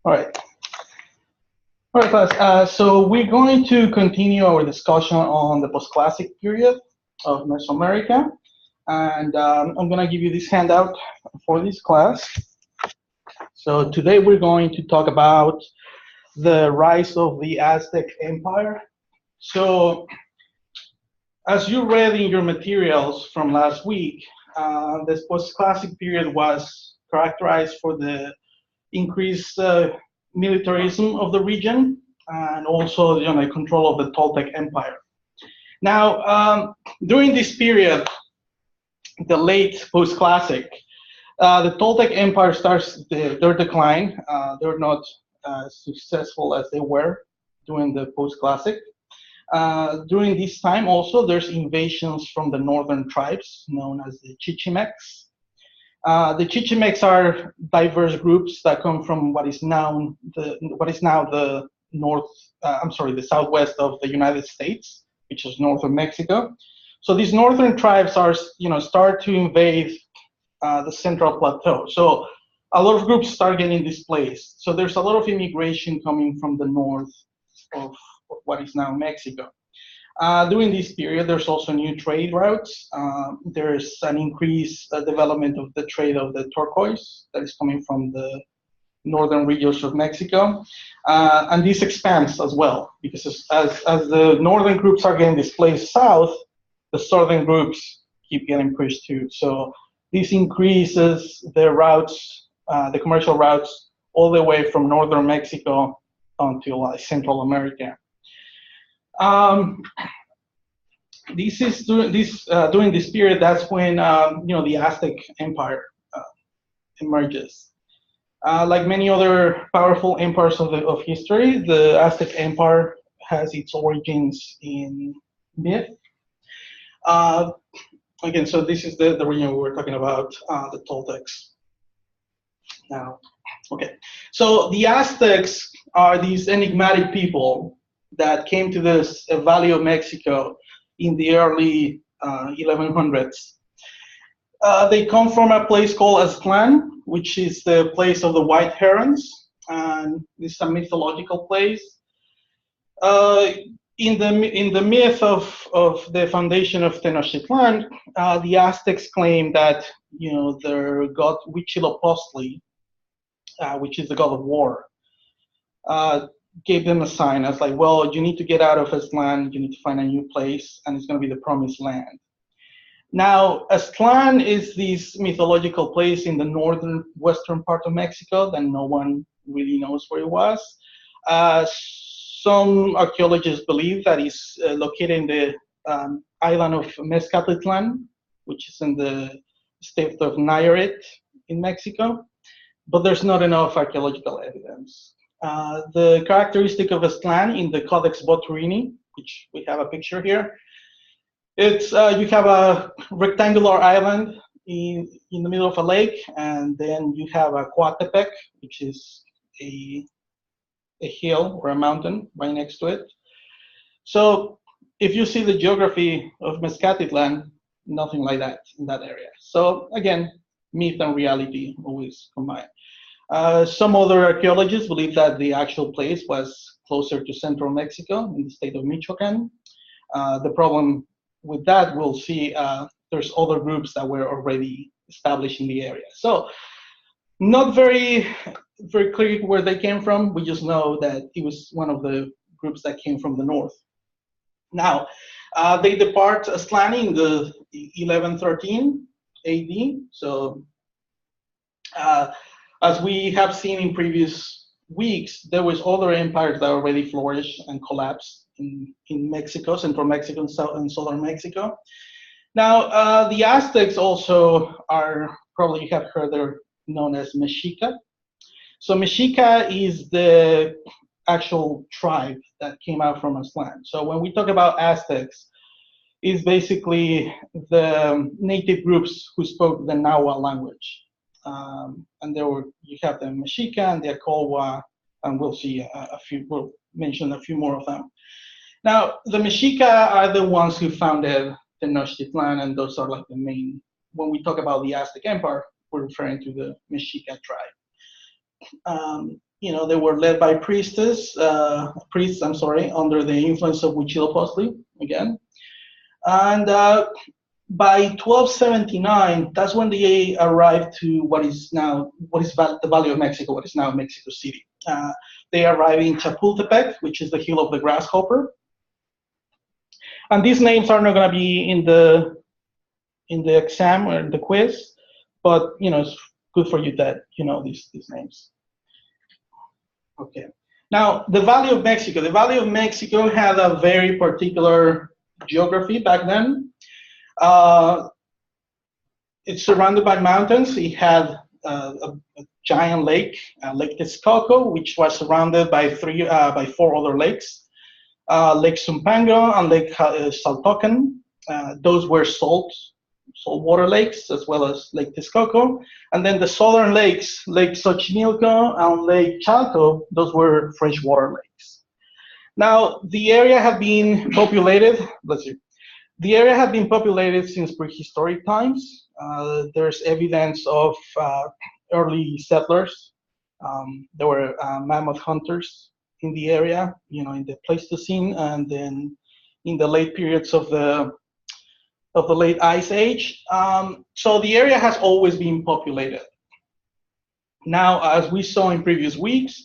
All right. All right, class. So we're going to continue our discussion on the post-classic period of Mesoamerica. And I'm going to give you this handout for this class. So today we're going to talk about the rise of the Aztec Empire. So as you read in your materials from last week, this post-classic period was characterized for the increased militarism of the region and also control of the Toltec Empire. Now, during this period, the late post-classic, the Toltec Empire starts their decline. They're not as successful as they were during the post-classic. During this time also, there's invasions from the northern tribes known as the Chichimecs. The Chichimecs are diverse groups that come from what is now the southwest of the United States, which is north of Mexico. So these northern tribes are, start to invade the Central Plateau. So a lot of groups start getting displaced. So there's a lot of immigration coming from the north of what is now Mexico. During this period, there's also new trade routes. There's an increased development of the trade of the turquoise that is coming from the northern regions of Mexico. And this expands as well, because as the northern groups are getting displaced south, the southern groups keep getting pushed too. So this increases the routes, the commercial routes, all the way from northern Mexico until Central America. During this period, that's when the Aztec Empire emerges. Like many other powerful empires of history, the Aztec Empire has its origins in myth. Again, so this is the region we were talking about, the Toltecs. Now, okay, so the Aztecs are these enigmatic people that came to this Valley of Mexico in the early 1100s. They come from a place called Aztlan, which is the place of the white herons, and this is a mythological place. In the myth of the foundation of Tenochtitlan, the Aztecs claim that their god Huitzilopochtli, which is the god of war, gave them a sign as like, well, you need to get out of Aztlan, you need to find a new place, and it's going to be the promised land. Now, Aztlan is this mythological place in the northern western part of Mexico that no one really knows where it was. Some archaeologists believe that it's located in the island of Mezcatitlan, which is in the state of Nayarit in Mexico, but there's not enough archaeological evidence. The characteristic of Aztlan in the Codex Boturini, which we have a picture here, it's you have a rectangular island in the middle of a lake, and then you have a Coatepec, which is a hill or a mountain right next to it. So if you see the geography of Mezcatitlan, nothing like that in that area. So again, myth and reality always combine. Some other archaeologists believe that the actual place was closer to central Mexico in the state of Michoacan. The problem with that, we'll see, there's other groups that were already established in the area. So not very clear where they came from. We just know that it was one of the groups that came from the north. Now, they depart Aztlan in the 1113 AD. So as we have seen in previous weeks, there was other empires that already flourished and collapsed in Mexico, central Mexico and southern Mexico. Now, the Aztecs also are, probably you have heard, they're known as Mexica. So Mexica is the actual tribe that came out from Aztlan. So when we talk about Aztecs, it's basically the native groups who spoke the Nahuatl language. And you have the Mexica and the Acolwa, and we'll see we'll mention a few more of them. Now, the Mexica are the ones who founded Tenochtitlan, and those are like the main, when we talk about the Aztec Empire, we're referring to the Mexica tribe. They were led by priests, I'm sorry, under the influence of Huitzilopochtli again. And by 1279, that's when they arrived to what is the Valley of Mexico, what is now Mexico City. They arrived in Chapultepec, which is the hill of the grasshopper. And these names are not going to be in the exam or in the quiz, but it's good for you that you know these names. Okay. Now, the Valley of Mexico. The Valley of Mexico had a very particular geography back then. It's surrounded by mountains. It had a giant lake, Lake Texcoco, which was surrounded by four other lakes, Lake Zumpango and Lake Saltocan. Those were saltwater lakes, as well as Lake Texcoco. And then the southern lakes, Lake Xochimilco and Lake Chalco, those were freshwater lakes. Now, the area had been populated, The area had been populated since prehistoric times. There's evidence of early settlers. There were mammoth hunters in the area, in the Pleistocene, and then in the late periods of the late Ice Age. So the area has always been populated. Now, as we saw in previous weeks,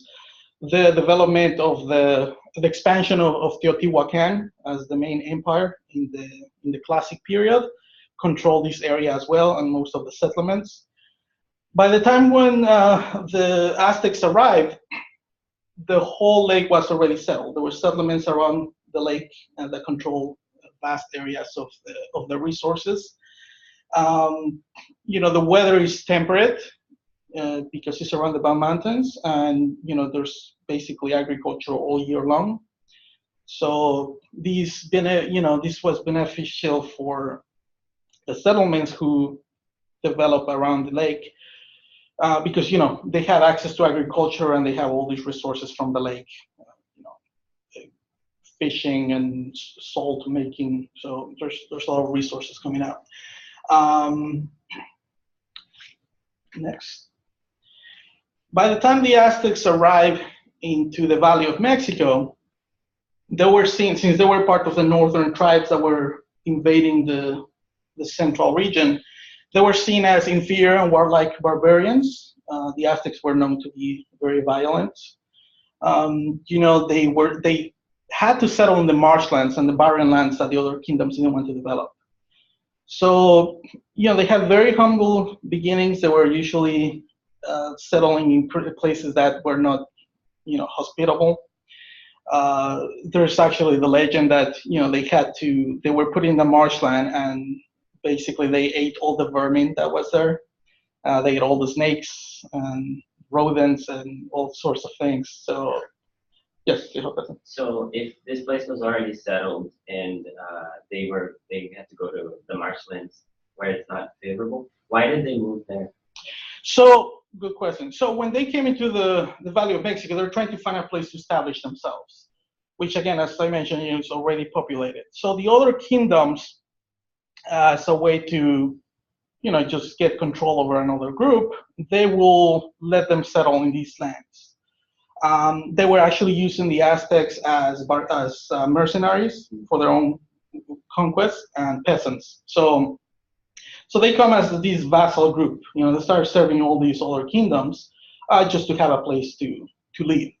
the development of the expansion of Teotihuacan as the main empire in the classic period controlled this area as well, and most of the settlements. By the time when the Aztecs arrived, the whole lake was already settled. There were settlements around the lake that controlled vast areas of the resources. The weather is temperate because it's surrounded by mountains, and there's basically agriculture all year long. So this was beneficial for the settlements who develop around the lake because they have access to agriculture and they have all these resources from the lake, fishing and salt making. So there's a lot of resources coming out. Next. By the time the Aztecs arrived into the Valley of Mexico, they were seen, since they were part of the northern tribes that were invading the central region, they were seen as inferior and warlike barbarians. The Aztecs were known to be very violent. They had to settle in the marshlands and the barren lands that the other kingdoms didn't want to develop. So, they had very humble beginnings. They were usually settling in places that were not, hospitable. There's actually the legend that, they were put in the marshland and basically they ate all the vermin that was there. They ate all the snakes and rodents and all sorts of things. So, yes, I hope that's. So if this place was already settled and they had to go to the marshlands where it's not favorable, why did they move there? So, good question. So when they came into the Valley of Mexico, they're trying to find a place to establish themselves, which again, as I mentioned, is already populated. So the other kingdoms, as a way to, just get control over another group, they will let them settle in these lands. They were actually using the Aztecs as mercenaries for their own conquest and peasants. So they come as this vassal group. They start serving all these other kingdoms just to have a place to live.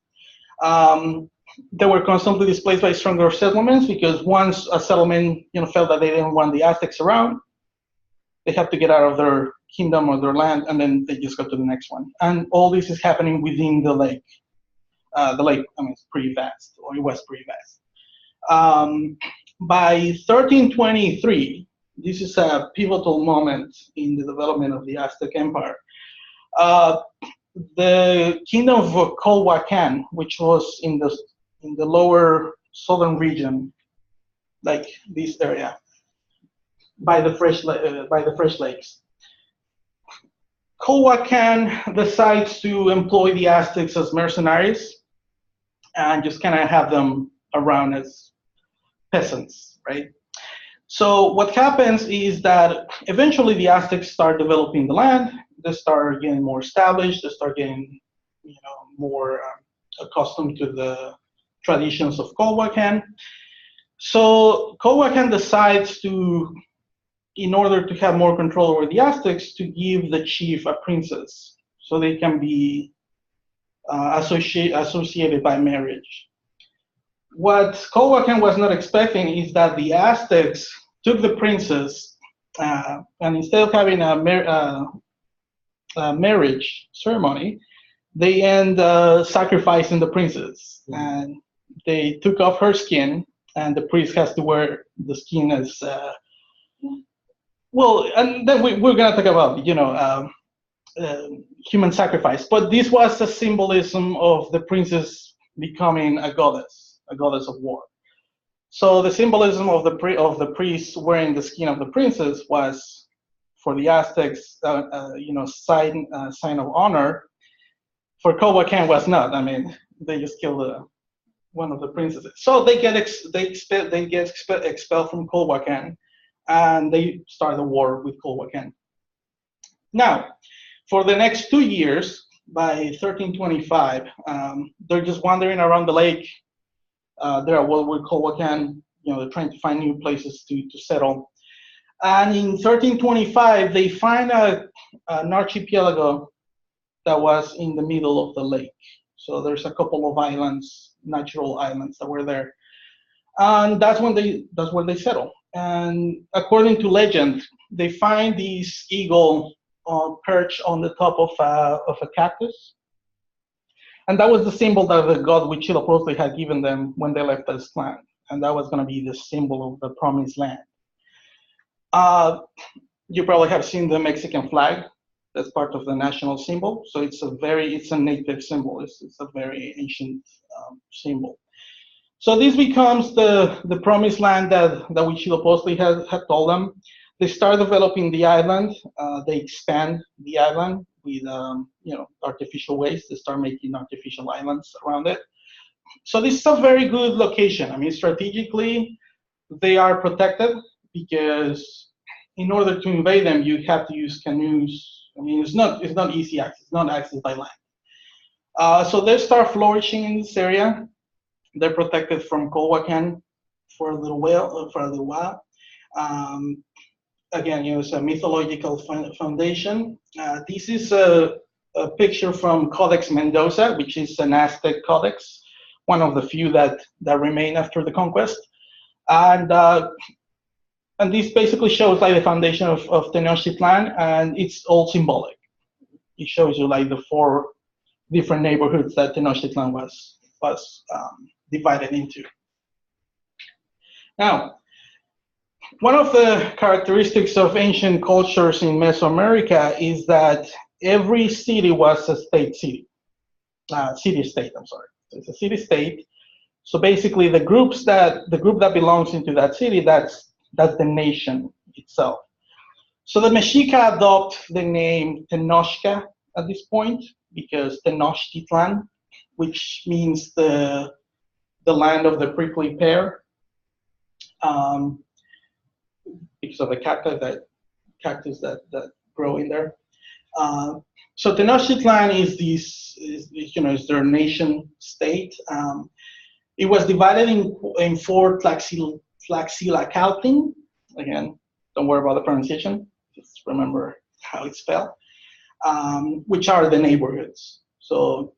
They were constantly displaced by stronger settlements because once a settlement felt that they didn't want the Aztecs around, they had to get out of their kingdom or their land, and then they just go to the next one. And all this is happening within the lake. The lake, it's pretty vast, or it was pretty vast. By 1323, this is a pivotal moment in the development of the Aztec Empire. The kingdom of Culhuacan, which was in the lower southern region, like this area, by the fresh lakes. Culhuacan decides to employ the Aztecs as mercenaries and just kind of have them around as peasants, right? So what happens is that eventually the Aztecs start developing the land. They start getting more established. They start getting, more accustomed to the traditions of Culhuacan. So Culhuacan decides to, in order to have more control over the Aztecs, to give the chief a princess, so they can be associated by marriage. What Culhuacan was not expecting is that the Aztecs took the princess, and instead of having a marriage ceremony, they end sacrificing the princess. And they took off her skin, and the priest has to wear the skin as well. And then we're going to talk about human sacrifice. But this was a symbolism of the princess becoming a goddess of war. So the symbolism of the priest wearing the skin of the princess was, for the Aztecs, sign of honor. For Culhuacan was not. I mean, they just killed one of the princesses. So they get expelled from Culhuacan, and they start a war with Culhuacan. Now, for the next 2 years, by 1325, they're just wandering around the lake. They're at war with Culhuacan. They're trying to find new places to settle. And in 1325, they find an archipelago that was in the middle of the lake. So there's a couple of islands, natural islands, that were there, and that's where they settle. And according to legend, they find this eagle perched on the top of a cactus, and that was the symbol that the god Huitzilopochtli had given them when they left this land, and that was going to be the symbol of the promised land. You probably have seen the Mexican flag. That's part of the national symbol. So it's a native symbol. It's a very ancient symbol. So this becomes the promised land that Huitzilopochtli had told them. They start developing the island. They expand the island with artificial ways. They start making artificial islands around it. So this is a very good location. I mean, strategically, they are protected because in order to invade them, you have to use canoes. I mean, it's not easy access. It's not access by land. So they start flourishing in this area. They're protected from Culhuacan for a little while. Again, it's a mythological foundation. This is a picture from Codex Mendoza, which is an Aztec codex, one of the few that remain after the conquest. And this basically shows like the foundation of Tenochtitlan, and it's all symbolic. It shows you like the 4 different neighborhoods that Tenochtitlan was divided into. Now, one of the characteristics of ancient cultures in Mesoamerica is that every city was a city-state. I'm sorry, it's a city-state. So basically, the group that belongs into that city, that's the nation itself. So the Mexica adopt the name Tenochca at this point because Tenochtitlan, which means the land of the prickly pear, because of the cactus that grow in there. So Tenochtitlan is their nation state. It was divided in 4 Tlaxilacaltin. Again, don't worry about the pronunciation. Just remember how it's spelled. Which are the neighborhoods. So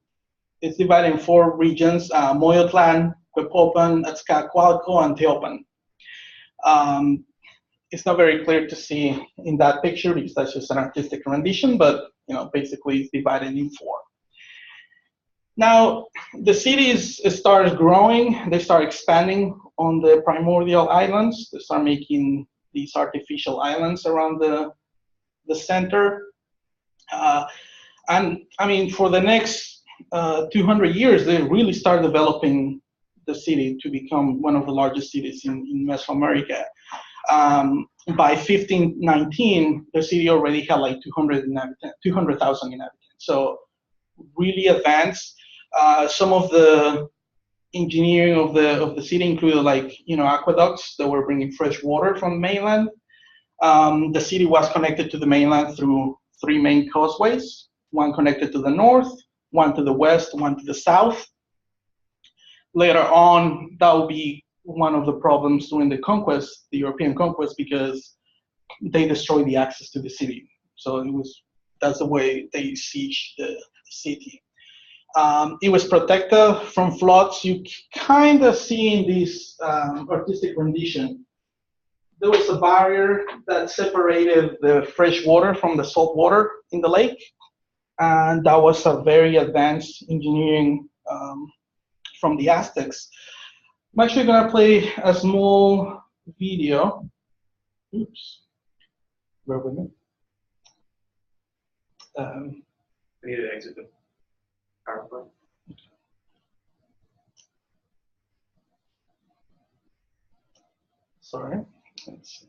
it's divided in 4 regions: Moyotlan, Cuepopan, Azcacualco, and Teopan. It's not very clear to see in that picture because that's just an artistic rendition, but basically it's divided in 4. Now, the cities start growing. They start expanding on the primordial islands. They start making these artificial islands around the center. And I mean, for the next 200 years, they really start developing the city to become one of the largest cities in Mesoamerica. By 1519, the city already had like 200,000 inhabitants. So really advanced. Some of the engineering of the city included aqueducts that were bringing fresh water from the mainland. The city was connected to the mainland through 3 main causeways. One connected to the north, one to the west, one to the south. Later on, that will be one of the problems during the conquest, the European conquest, because they destroyed the access to the city. So that's the way they sieged the city. It was protected from floods. You kind of see in this artistic rendition, there was a barrier that separated the fresh water from the salt water in the lake. And that was a very advanced engineering from the Aztecs. I'm actually gonna play a small video. Oops, bear with me. We need to exit the PowerPoint. Sorry. Let's see.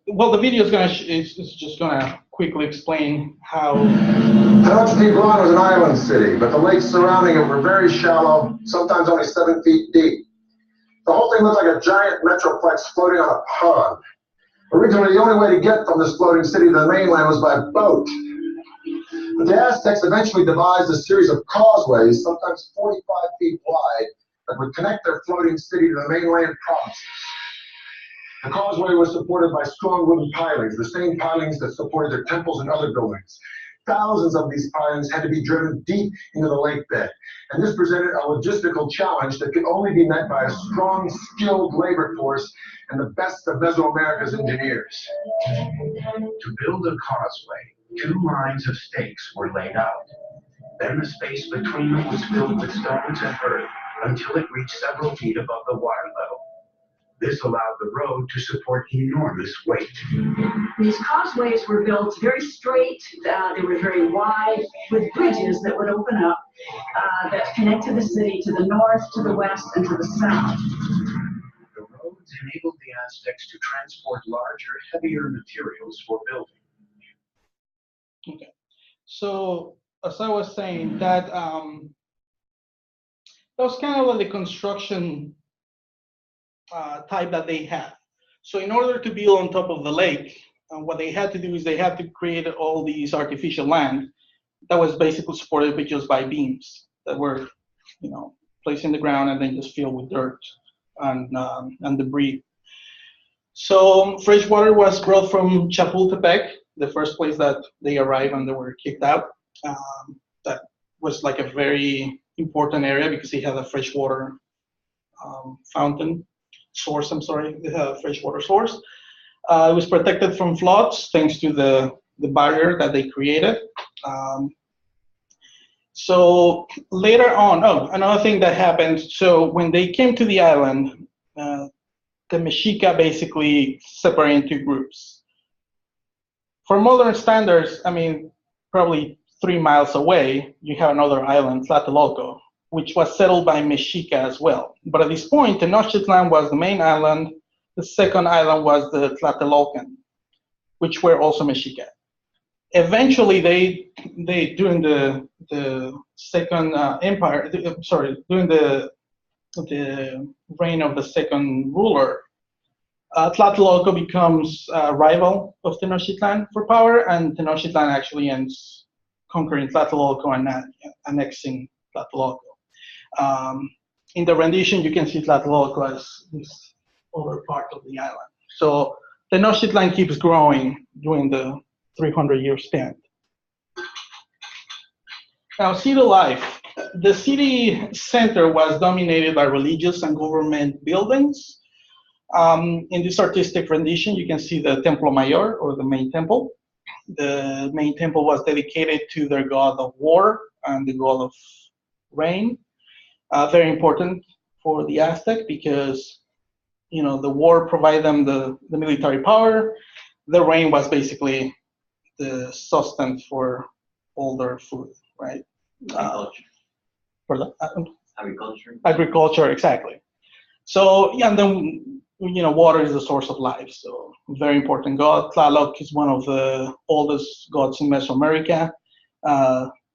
Well, the video is just gonna quickly explain how. Tenochtitlan was an island city, but the lakes surrounding it were very shallow, sometimes only 7 feet deep. The whole thing looked like a giant metroplex floating on a pond. Originally, the only way to get from this floating city to the mainland was by boat. But the Aztecs eventually devised a series of causeways, sometimes 45 feet wide, that would connect their floating city to the mainland provinces. The causeway was supported by strong wooden pilings, the same pilings that supported their temples and other buildings. Thousands of these pilings had to be driven deep into the lake bed, and this presented a logistical challenge that could only be met by a strong, skilled labor force and the best of Mesoamerica's engineers. To build a causeway, 2 lines of stakes were laid out. Then the space between them was filled with stones and earth until it reached several feet above the water level. This allowed the road to support enormous weight. These causeways were built very straight, they were very wide, with bridges that would open up that connected the city to the north, to the west, and to the south. The roads enabled the Aztecs to transport larger, heavier materials for building. Okay, so as I was saying, that was kind of like the construction type that they had. So in order to build on top of the lake, what they had to do is they had to create all these artificial land that was basically supported just by beams that were, placed in the ground and then just filled with dirt and debris. So fresh water was brought from Chapultepec, the first place that they arrived and they were kicked out. That was like a very important area because they had a freshwater freshwater source. It was protected from floods thanks to the barrier that they created. So later on, another thing that happened, so when they came to the island, the Mexica basically separated into groups. For modern standards, probably 3 miles away, you have another island, Tlatelolco, which was settled by Mexica as well. But at this point, Tenochtitlan was the main island. The second island was the Tlatelolcan, which were also Mexica. Eventually, they during the second empire, during the reign of the second ruler, Tlatelolco becomes a rival of Tenochtitlan for power, and Tenochtitlan actually ends conquering Tlatelolco and annexing Tlatelolco. In the rendition, you can see Tlatelolco as this other part of the island. So Tenochtitlan keeps growing during the 300-year span. Now, city life. The city center was dominated by religious and government buildings. In this artistic rendition, you can see the Templo Mayor, or the main temple. The main temple was dedicated to their god of war and the god of rain. Very important for the Aztec because, the war provided them the military power. The rain was basically the sustenance for all their food, right? Agriculture, exactly. So, and then, water is the source of life. So, very important god. Tlaloc is one of the oldest gods in Mesoamerica.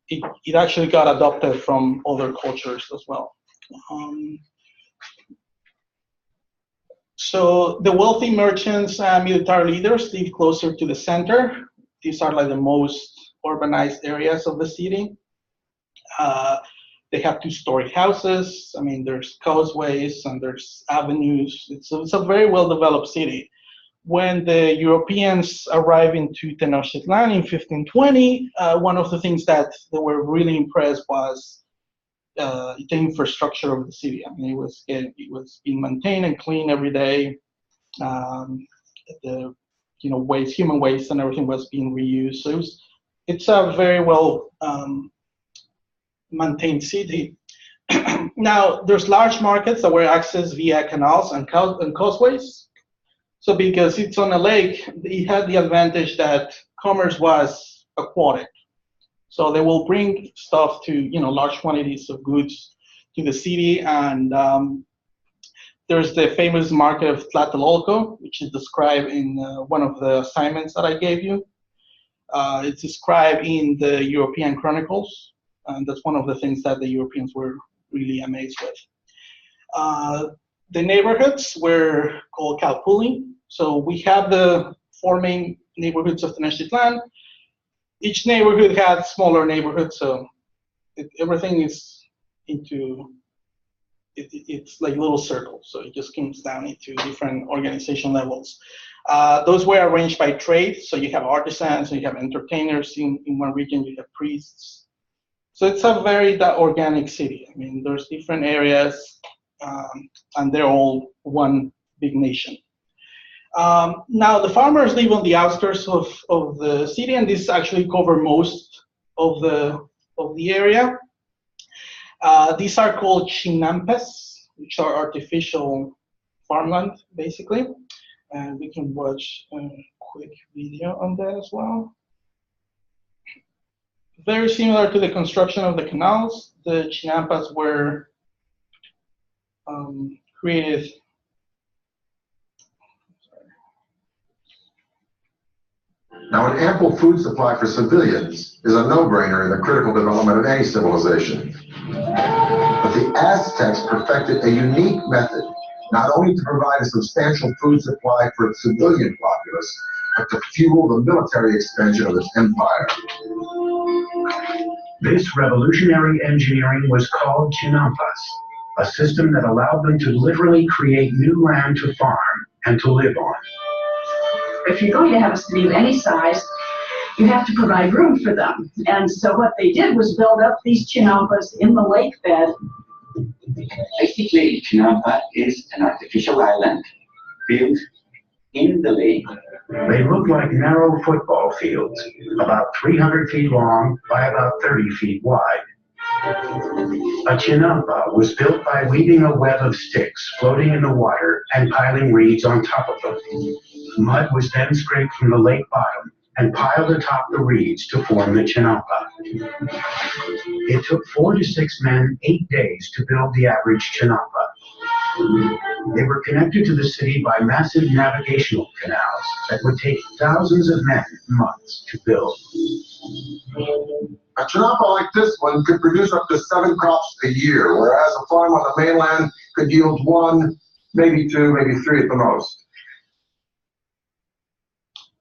It actually got adopted from other cultures as well. So the wealthy merchants and military leaders live closer to the center. These are like the most urbanized areas of the city. They have two-story houses. I mean, there's causeways and there's avenues. It's a very well-developed city. When the Europeans arrived into Tenochtitlan in 1520, one of the things that they were really impressed was the infrastructure of the city. I mean, it was being maintained and cleaned every day. The human waste and everything was being reused. So it's a very well maintained city. Now, there's large markets that were accessed via canals and causeways. So because it's on a lake, it had the advantage that commerce was aquatic. So they will bring stuff to, large quantities of goods to the city. And there's the famous market of Tlatelolco, which is described in one of the assignments that I gave you. It's described in the European Chronicles. And that's one of the things that the Europeans were really amazed with. The neighborhoods were called Calpulli. So we have the four main neighborhoods of Tenochtitlan. Each neighborhood had smaller neighborhoods, so everything is it's like little circles. So it just comes down into different organization levels. Those were arranged by trade. So you have artisans, you have entertainers in one region, you have priests. So it's a very organic city. I mean, there's different areas, and they're all one big nation. Now, the farmers live on the outskirts of the city, and this actually covers most of the area. These are called chinampas, which are artificial farmland, basically. And we can watch a quick video on that as well. Very similar to the construction of the canals, the chinampas were created. Now, an ample food supply for civilians is a no-brainer in the critical development of any civilization. But the Aztecs perfected a unique method, not only to provide a substantial food supply for its civilian populace, but to fuel the military expansion of its empire. This revolutionary engineering was called chinampas, a system that allowed them to literally create new land to farm and to live on. If you're going to have a city of any size, you have to provide room for them. And so what they did was build up these chinampas in the lake bed. Basically, chinampa is an artificial island built in the lake. They look like narrow football fields, about 300 feet long by about 30 feet wide. A chinampa was built by weaving a web of sticks floating in the water and piling reeds on top of them. Mud was then scraped from the lake bottom and piled atop the reeds to form the chinampa. It took 4 to 6 men 8 days to build the average chinampa. They were connected to the city by massive navigational canals that would take thousands of men months to build. A chinampa like this one could produce up to 7 crops a year, whereas a farm on the mainland could yield 1, maybe 2, maybe 3 at the most.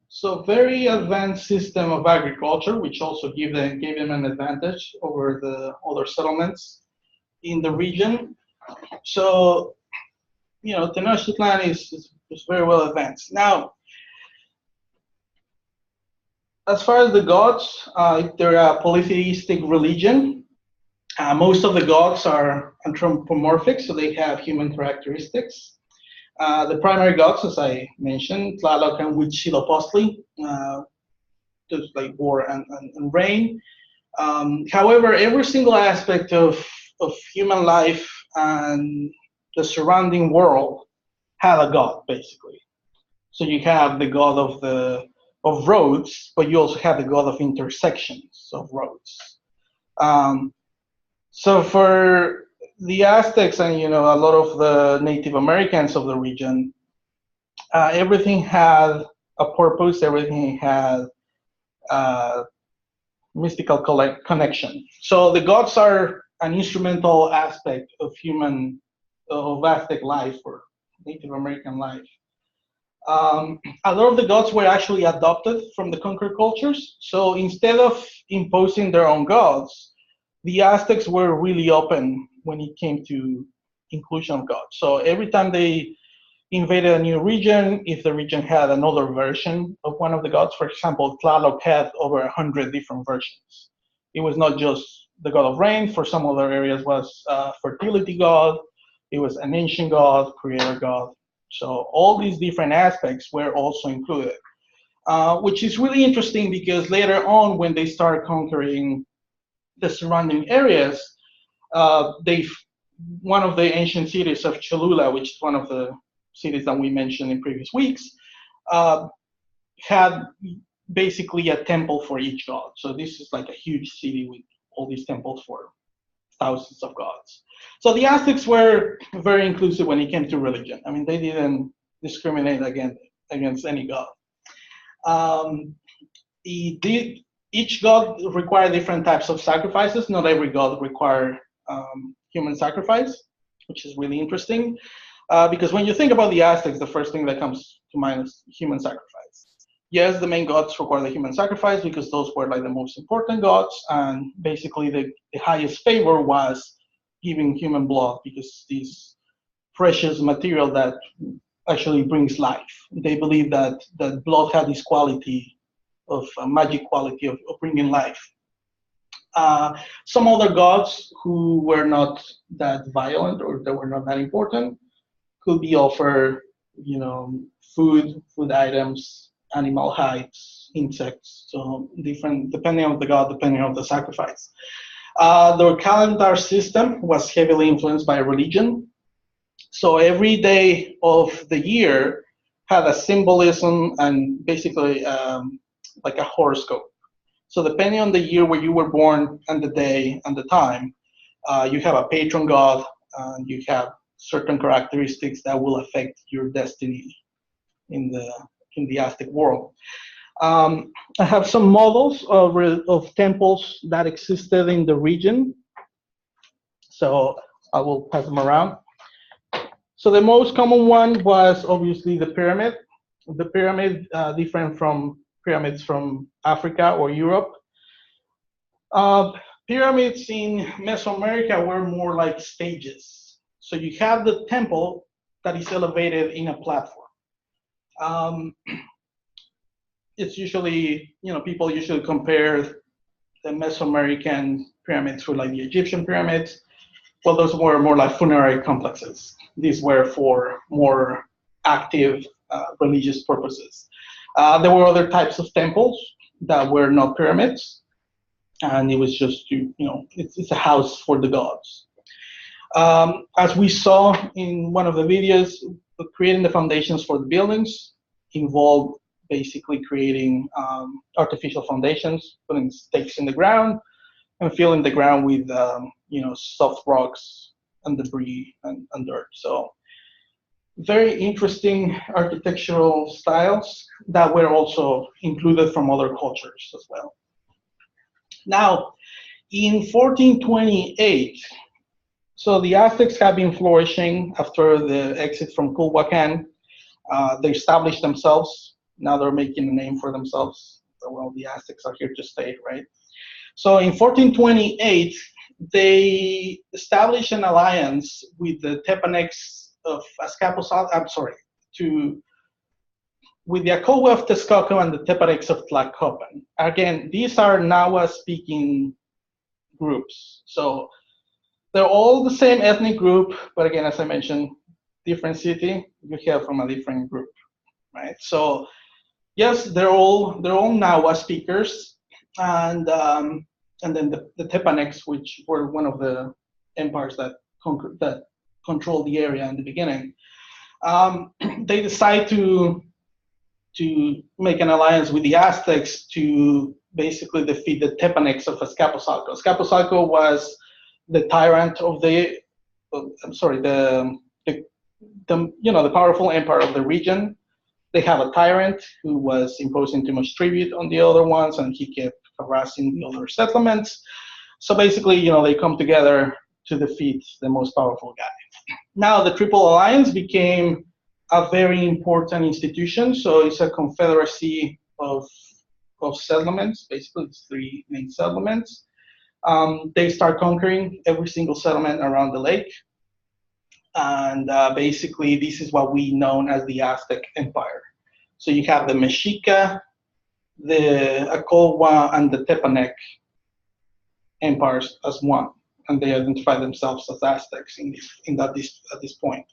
So very advanced system of agriculture, which also gave them an advantage over the other settlements in the region. So, Tenochtitlan is very well advanced. Now, as far as the gods, they're a polytheistic religion. Most of the gods are anthropomorphic, so they have human characteristics. The primary gods, as I mentioned, Tlaloc and Huitzilopochtli, just like war and rain. However, every single aspect of human life and the surrounding world had a god, basically. So you have the god of roads, but you also have the god of intersections of roads. So for the Aztecs and a lot of the Native Americans of the region, everything had a purpose. Everything had mystical connection. So the gods are an instrumental aspect of Aztec life or Native American life. A lot of the gods were actually adopted from the conquered cultures. So instead of imposing their own gods, the Aztecs were really open when it came to inclusion of gods. So every time they invaded a new region, if the region had another version of one of the gods, for example, Tlaloc had over 100 different versions. It was not just the god of rain. For some other areas was fertility god. It was an ancient god, creator god. So all these different aspects were also included, which is really interesting because later on, when they started conquering the surrounding areas, one of the ancient cities of Cholula, which is one of the cities that we mentioned in previous weeks, had basically a temple for each god. So this is like a huge city with all these temples for thousands of gods. So the Aztecs were very inclusive when it came to religion. I mean, they didn't discriminate against any god. Each god required different types of sacrifices. Not every god required human sacrifice, which is really interesting. Because when you think about the Aztecs, the first thing that comes to mind is human sacrifice. Yes, the main gods require the human sacrifice because those were like the most important gods, and basically the highest favor was giving human blood because this precious material that actually brings life. They believe that blood had this quality of magic quality of bringing life. Some other gods who were not that violent or that were not that important could be offered, food items, animal hides, insects, so different depending on the god, depending on the sacrifice. Their calendar system was heavily influenced by religion. So every day of the year had a symbolism and basically like a horoscope. So depending on the year where you were born and the day and the time, you have a patron god and you have certain characteristics that will affect your destiny in the Aztec world. I have some models of temples that existed in the region, so I will pass them around. So the most common one was obviously the pyramid. The pyramid, different from pyramids from Africa or Europe. Pyramids in Mesoamerica were more like stages. So you have the temple that is elevated in a platform. It's usually, people usually compare the Mesoamerican pyramids with like the Egyptian pyramids. Well, those were more like funerary complexes. These were for more active religious purposes. There were other types of temples that were not pyramids, and it was just it's a house for the gods. As we saw in one of the videos, creating the foundations for the buildings involved basically creating artificial foundations, putting stakes in the ground and filling the ground with soft rocks and debris and dirt. So very interesting architectural styles that were also included from other cultures as well. Now, in 1428, so the Aztecs have been flourishing after the exit from Culhuacan. They established themselves. Now they're making a name for themselves. So, well, the Aztecs are here to stay, right? So in 1428, they established an alliance with the Tepanecs of Azcapotzalco, with the Akowa of Texcoco and the Tepanecs of Tlacopan. Again, these are Nahua-speaking groups. So they're all the same ethnic group, but again, as I mentioned, different city, you hear from a different group, right? So yes, they're all Nahua speakers, and then the Tepanecs, which were one of the empires that controlled the area in the beginning, they decide to make an alliance with the Aztecs to basically defeat the Tepanecs of Azcapotzalco. Azcapotzalco was the tyrant of the powerful empire of the region. They have a tyrant who was imposing too much tribute on the other ones, and he kept harassing the other settlements. So basically, they come together to defeat the most powerful guy. Now the Triple Alliance became a very important institution. So it's a confederacy of settlements, basically it's 3 main settlements. They start conquering every single settlement around the lake. And basically this is what we know as the Aztec Empire. So you have the Mexica, the Acolwa, and the Tepanec empires as one, and they identify themselves as Aztecs at this point.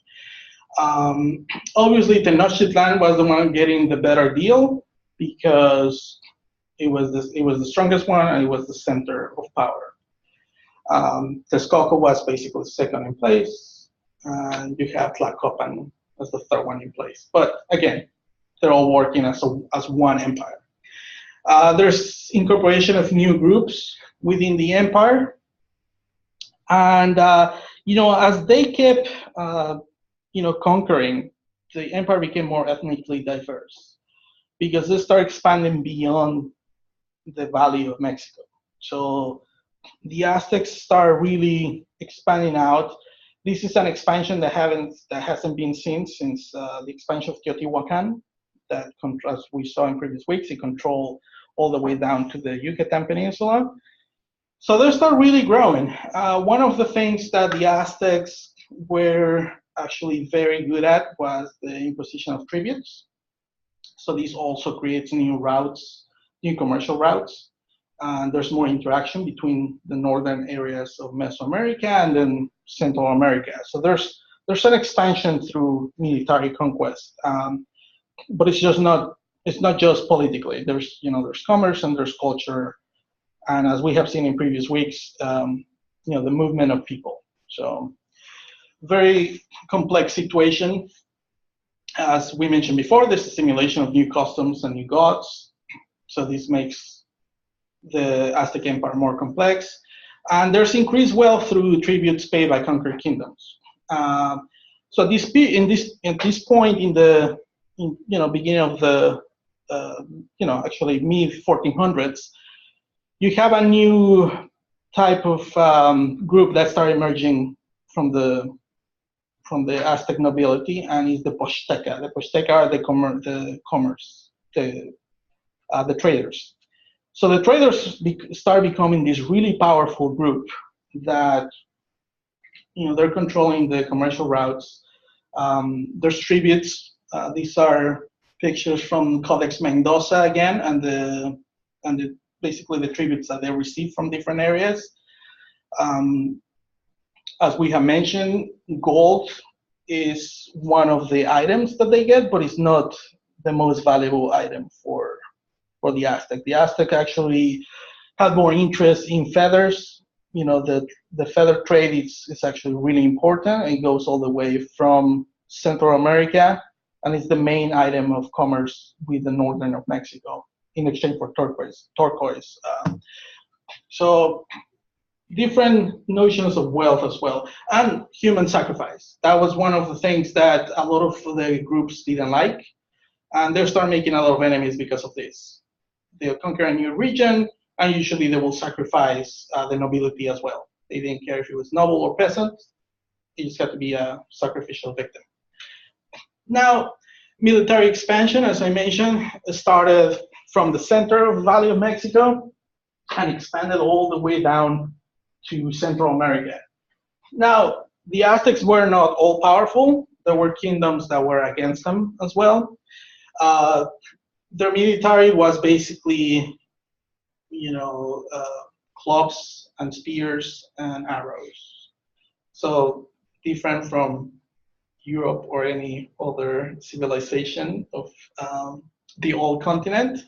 Obviously, Tenochtitlan was the one getting the better deal because it was the strongest one and it was the center of power. Texcoco was basically second in place, and you have Tlacopan as the third one in place. But again, they're all working as one empire. There's incorporation of new groups within the empire, and as they kept conquering, the empire became more ethnically diverse because they started expanding beyond the Valley of Mexico. So the Aztecs start really expanding out. This is an expansion that hasn't been seen since the expansion of Teotihuacan, that, as we saw in previous weeks, it controlled all the way down to the Yucatan Peninsula. So they start really growing. One of the things that the Aztecs were actually very good at was the imposition of tributes. So this also creates new routes, new commercial routes. And there's more interaction between the northern areas of Mesoamerica and then Central America. So there's an expansion through military conquest, but it's not just politically. There's commerce and there's culture, and as we have seen in previous weeks, the movement of people. So very complex situation. As we mentioned before, there's a simulation of new customs and new gods. So this makes the Aztec Empire more complex, and there's increased wealth through tributes paid by conquered kingdoms. So at this point in the beginning of the actually mid 1400s, you have a new type of group that started emerging from the Aztec nobility, and is the Posteca. The Posteca are the traders. So the traders start becoming this really powerful group that, they're controlling the commercial routes. There's tributes. These are pictures from Codex Mendoza again, and basically the tributes that they receive from different areas. As we have mentioned, gold is one of the items that they get, but it's not the most valuable item for the Aztec. The Aztec actually had more interest in feathers. The feather trade is actually really important. It goes all the way from Central America, and it's the main item of commerce with the northern of Mexico in exchange for turquoise. So different notions of wealth as well, and human sacrifice. That was one of the things that a lot of the groups didn't like, and they start making a lot of enemies because of this. They'll conquer a new region, and usually they will sacrifice the nobility as well. They didn't care if it was noble or peasant. It just had to be a sacrificial victim. Now, military expansion, as I mentioned, started from the center of the Valley of Mexico and expanded all the way down to Central America. Now, the Aztecs were not all powerful. There were kingdoms that were against them as well. Their military was basically, clubs and spears and arrows. So different from Europe or any other civilization of the old continent.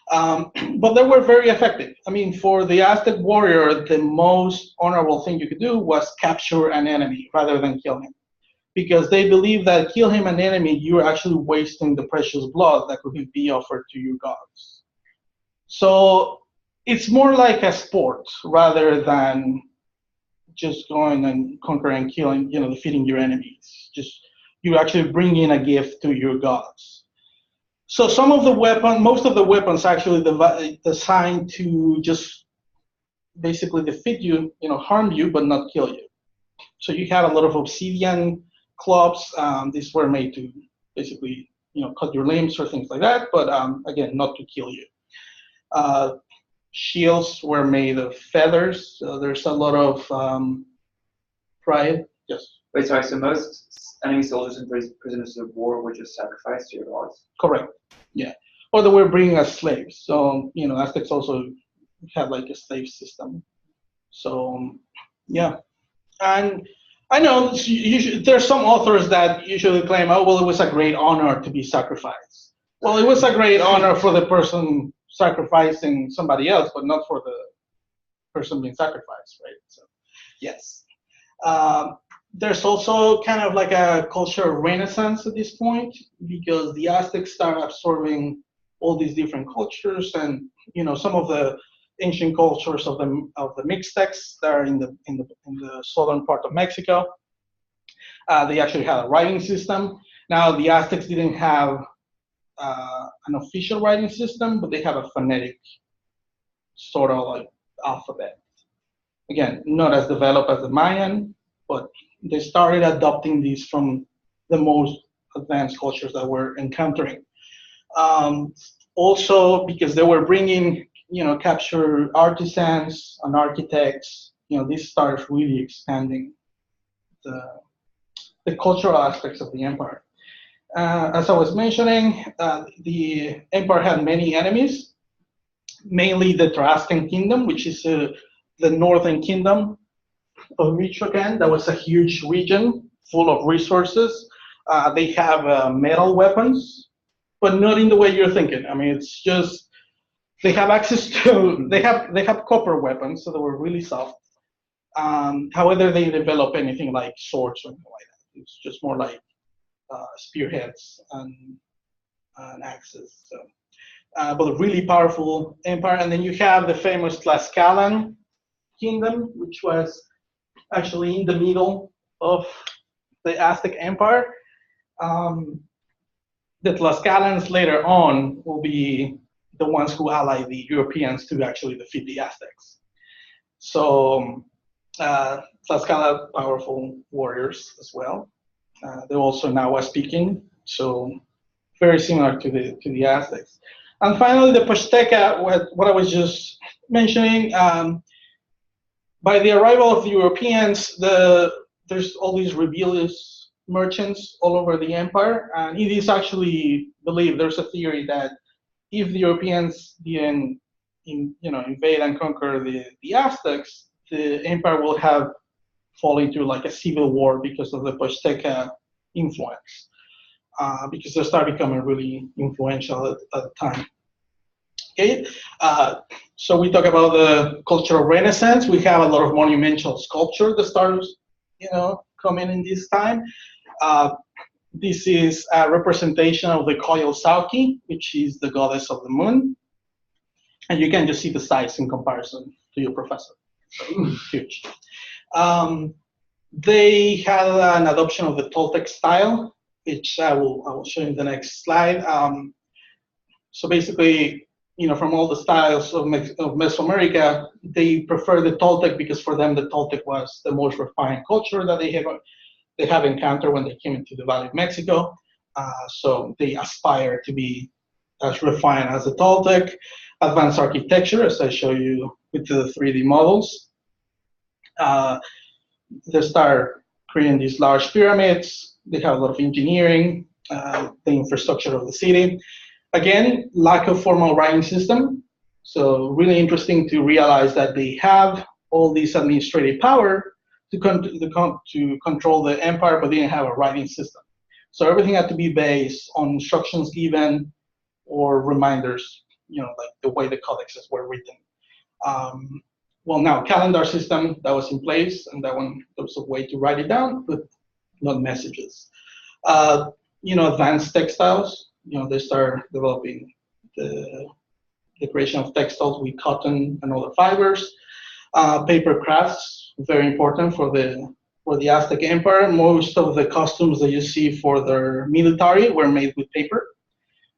But they were very effective. I mean, for the Aztec warrior, the most honorable thing you could do was capture an enemy rather than kill him, because they believe that kill him an enemy, you're actually wasting the precious blood that could be offered to your gods. So it's more like a sport rather than just going and conquering, killing, defeating your enemies. Just you actually bring in a gift to your gods. So most of the weapons actually designed to just basically defeat you, harm you, but not kill you. So you had a lot of obsidian clubs. These were made to basically, cut your limbs or things like that, but again, not to kill you. Shields were made of feathers, so there's a lot of pride. Yes. Wait, sorry, so most enemy soldiers and prisoners of war were just sacrificed to your gods? Correct. Yeah. Or they were bringing as slaves. So, Aztecs also had like a slave system. So, yeah. And I know there's some authors that usually claim, oh, well, it was a great honor to be sacrificed. Well, it was a great honor for the person sacrificing somebody else, but not for the person being sacrificed, right? So, yes. There's also kind of like a cultural renaissance at this point, because the Aztecs start absorbing all these different cultures, and some of the ancient cultures of the Mixtecs that are in the southern part of Mexico. They actually had a writing system. Now the Aztecs didn't have an official writing system, but they have a phonetic sort of like alphabet. Again, not as developed as the Mayan, but they started adopting these from the most advanced cultures that we're encountering. Also, because they were bringing, captured artisans and architects, this started really expanding the cultural aspects of the empire. As I was mentioning, the empire had many enemies, mainly the Tarascan kingdom, which is the northern kingdom of Michoacan. That was a huge region full of resources. They have metal weapons, but not in the way you're thinking. I mean, it's just they have access to they have copper weapons, so they were really soft. However, they develop anything like swords or anything like that. It's just more like spearheads and axes. So, but a really powerful empire. And then you have the famous Tlaxcalan kingdom, which was actually in the middle of the Aztec Empire. The Tlaxcalans later on will be the ones who allied the Europeans to actually defeat the Aztecs. So Tlaxcala, powerful warriors as well. They're also Nahua speaking, so very similar to the Aztecs. And finally, the Pochteca, what I was just mentioning. By the arrival of the Europeans, there's all these rebellious merchants all over the empire, and it is actually believed, there's a theory that if the Europeans didn't invade and conquer the Aztecs, the empire will have fallen into like a civil war because of the Pochteca influence, because they start becoming really influential at the time. Okay, so we talk about the cultural renaissance. We have a lot of monumental sculpture that starts, coming in this time. This is a representation of the Coyolxauhqui, which is the goddess of the moon. And you can just see the size in comparison to your professor. Huge. They had an adoption of the Toltec style, which I will show you in the next slide. So basically, from all the styles of Mesoamerica, they prefer the Toltec because for them the Toltec was the most refined culture that they have encountered when they came into the Valley of Mexico. So they aspire to be as refined as the Toltec. Advanced architecture, as I show you with the 3D models. They start creating these large pyramids. They have a lot of engineering, the infrastructure of the city. Again, lack of formal writing system. So really interesting to realize that they have all this administrative power to control the empire, but they didn't have a writing system. So everything had to be based on instructions given or reminders, like the way the codexes were written. Well, now calendar system that was in place, and that one, there was a way to write it down, but not messages. Advanced textiles. They start developing the creation of textiles with cotton and other fibers. Paper crafts, very important for the Aztec Empire. Most of the costumes that you see for their military were made with paper.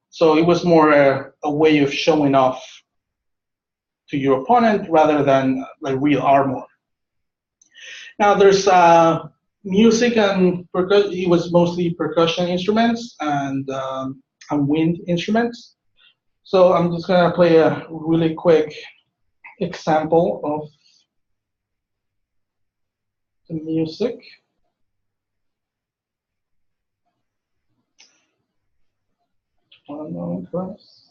So it was more a way of showing off to your opponent rather than like real armor. Now there's music and percussion. It was mostly percussion instruments and wind instruments. So I'm just gonna play a really quick example of the music. One moment, please.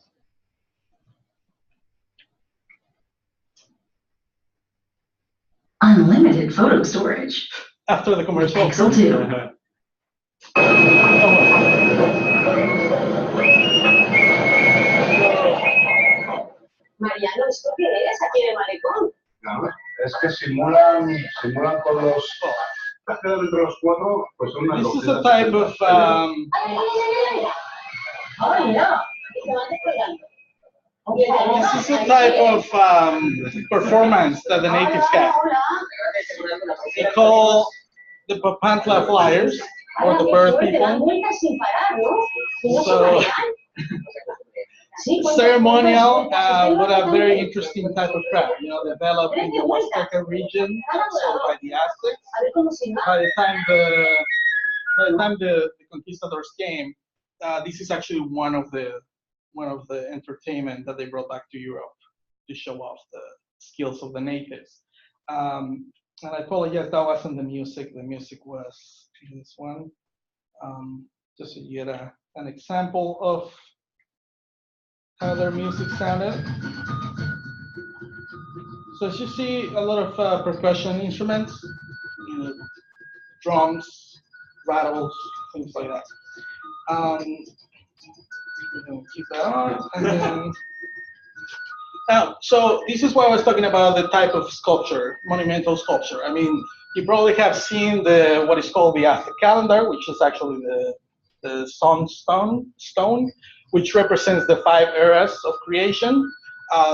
Unlimited photo storage. After the commercial. Pixel 2. Mariano, ¿esto qué es aquí en el malecón? Nada, es que simulan con los entre los cuatro, pues son unas This is a type of ¡Ay, no! Se van descolgando. this is a type of performance that the natives have. They call the Papantla Flyers or the bird people. So ceremonial, but a very interesting type of craft. You know, developed in the Azteca region, so by the Aztecs. By the time the conquistadors came, this is actually one of the entertainment that they brought back to Europe to show off the skills of the natives. And I apologize, that wasn't the music. The music was this one. Just so you get an example of how their music sounded. So as you see, a lot of percussion instruments, you know, drums, rattles, things like that. We're gonna keep that on, and then now, so this is why I was talking about the type of sculpture, monumental sculpture. I mean, you probably have seen what is called the Aztec calendar, which is actually the stone, which represents the 5 eras of creation.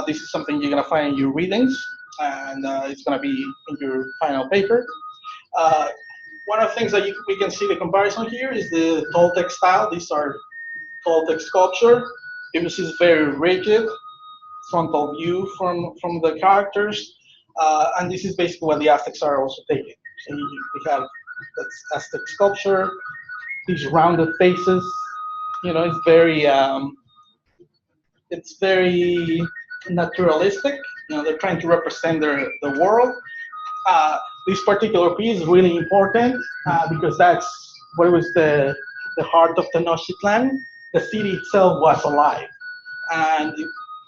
This is something you're gonna find in your readings, and it's gonna be in your final paper. One of the things that we can see the comparison here is the Toltec style. These are Toltec sculpture. This is very rigid, frontal view from the characters, and this is basically what the Aztecs are also taking. So we have that's Aztec sculpture, these rounded faces. You know, it's very naturalistic. You know, they're trying to represent the world. This particular piece is really important because that's what was the heart of Tenochtitlan. The city itself was alive, and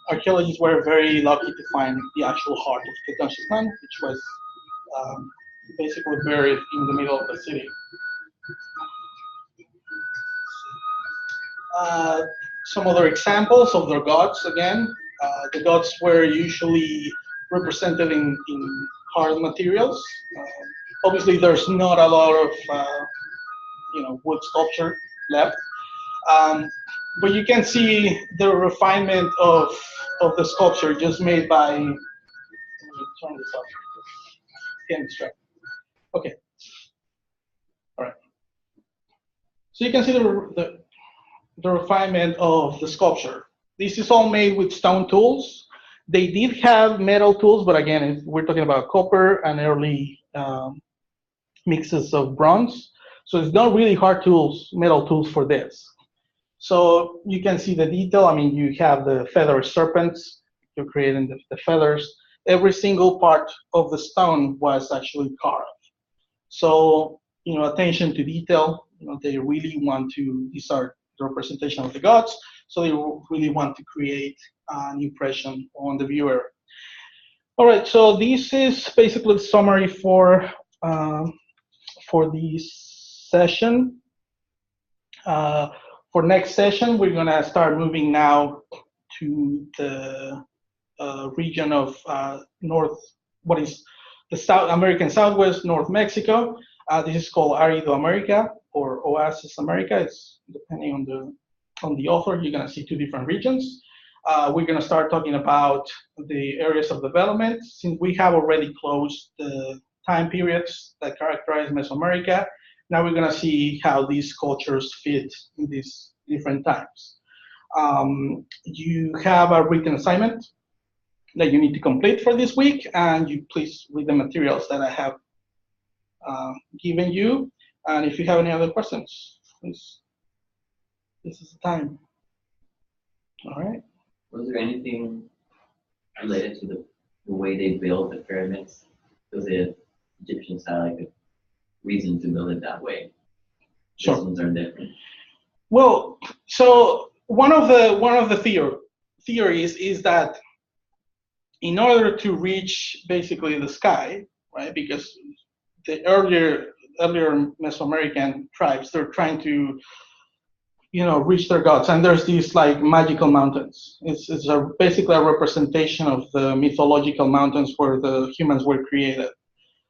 archaeologists were very lucky to find the actual heart of Tenochtitlan, which was basically buried in the middle of the city. Some other examples of their gods again. The gods were usually represented in hard materials. Obviously, there's not a lot of wood sculpture left, but you can see the refinement of the sculpture just made by. Let me turn this off. Getting distracted. Okay. All right. So you can see the refinement of the sculpture. This is all made with stone tools. They did have metal tools, but again, we're talking about copper and early mixes of bronze. So it's not really hard tools, metal tools for this. So you can see the detail. I mean, you have the feather serpents. You're creating the feathers. Every single part of the stone was actually carved. So, attention to detail. They really want to, these are the representation of the gods. So they really want to create an impression on the viewer. All right, so this is basically the summary for this session. For next session, we're gonna start moving now to the region of what is the South American Southwest, North Mexico. This is called Arido America or Oasis America. It's depending on the author. You're gonna see 2 different regions. We're gonna start talking about the areas of development. Since we have already closed the time periods that characterize Mesoamerica, now we're gonna see how these cultures fit in these different times. You have a written assignment that you need to complete for this week, and you please read the materials that I have given you. And if you have any other questions, please, this is the time. All right. Was there anything related to the way they build the pyramids? Because the Egyptians had like a reason to build it that way. Sure. These ones are different. Well, so one of the theories is that in order to reach basically the sky, right? Because the earlier Mesoamerican tribes, they're trying to, reach their gods, and there's these like magical mountains. It's basically a representation of the mythological mountains where the humans were created.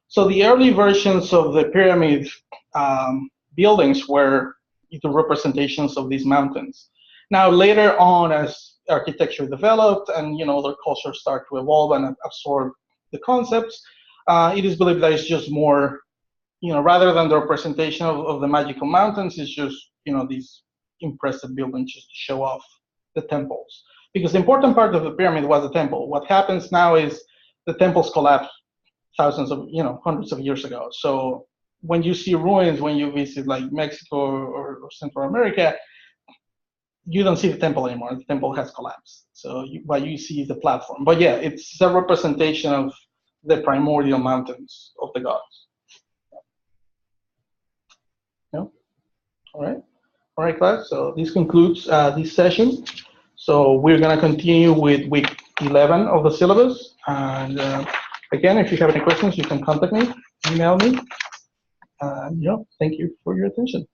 So the early versions of the pyramid buildings were the representations of these mountains. Now later on, as architecture developed and other cultures start to evolve and absorb the concepts, it is believed that it's just more, rather than the representation of the magical mountains, it's just these impressive buildings just to show off the temples. Because the important part of the pyramid was the temple. What happens now is the temples collapsed hundreds of years ago. So when you see ruins, when you visit like Mexico or Central America, you don't see the temple anymore. The temple has collapsed. So what you see is the platform. But yeah, it's a representation of the primordial mountains of the gods. Yeah. All right, class. So this concludes this session. So we're going to continue with week 11 of the syllabus. And again, if you have any questions, you can contact me, email me. Thank you for your attention.